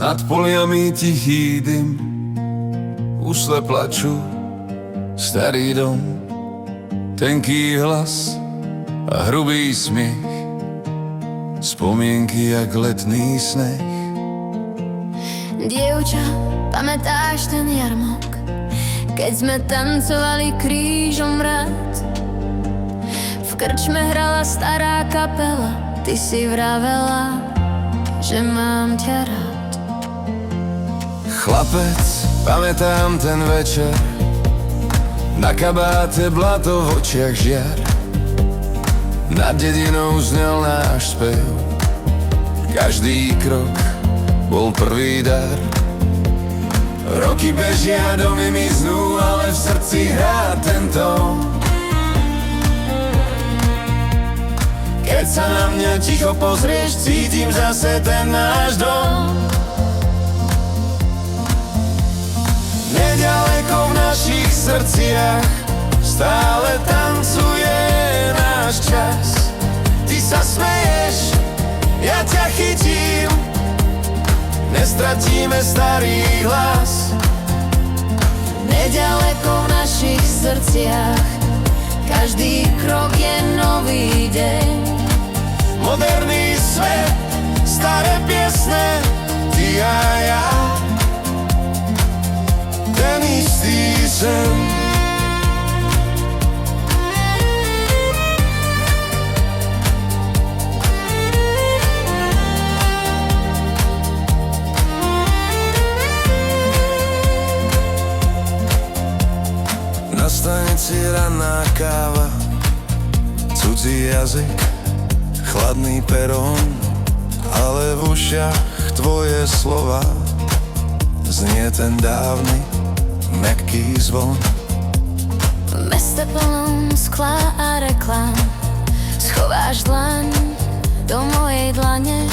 Nad poliami tichý dym, usle plačú, starý dom, tenký hlas a hrubý smiech, spomienky jak letný sneh. Dievča, pamätáš ten jarmok, keď sme tancovali krížom rád? V krčme hrala stará kapela, ty si vravela, že mám ťa rád. Chlapec, pamätám ten večer, na kabáte blato v očiach žiar. Nad dedinou znel náš spev, každý krok bol prvý dar. Roky bežia, domy miznú, ale v srdci hrá ten tón. Keď sa na mňa ticho pozrieš, cítim zase ten náš dom. Nedaleko v našich srdciach stále tancuje náš čas. Ty sa smeješ, ja ťa chytím, nestratíme starý hlas. Nedaleko v našich srdciach každý krok je nový deň. Moderný svet, staré piesne, ty a ja, ten istý sen. Na stanici ranná káva, cudzí jazyk, chladný perón, ale v ušiach tvoje slova znie ten dávny, mäkký zvon. V meste plnom skla a reklám schováš dlaň do mojej dlane.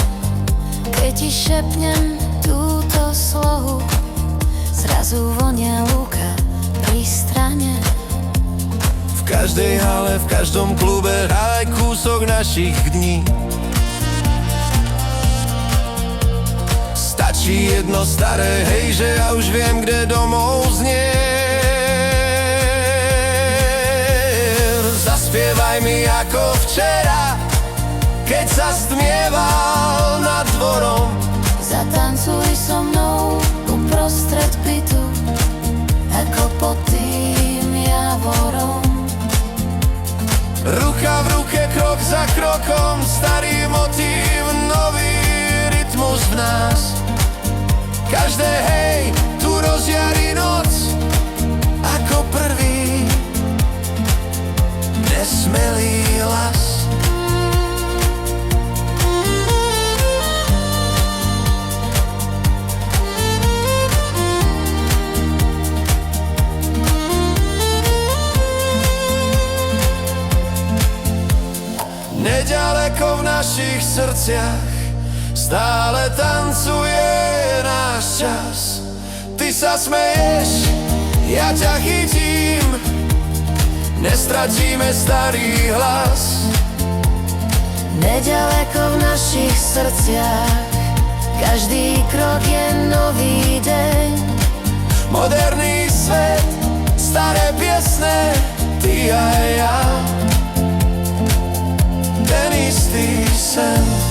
Keď ti šepnem túto slohu, zrazu vonia lúka pri strane. V každej hale, v každom klube hraj kúsok našich dní. Stačí jedno staré, hej, že ja už viem, kde domov znie. Zaspievaj mi ako včera, keď sa stmieval nad dvorom. Zatancuj so mnou uprostred bytu, ako pod tým javorom. Ruka v ruke, krok za krokom, starý motív, nový rytmus v nás. Každé hej, tu rozjarí noc, ako prvý nesmelý hlas. Nedaleko v našich srdciach stále tancuje náš čas. Ty sa smeješ, ja ťa chytím, nestratíme starý hlas. Nedaleko v našich srdciach každý krok je nový deň. Moderný svet, staré piesne, ty a ja, ten istý sen.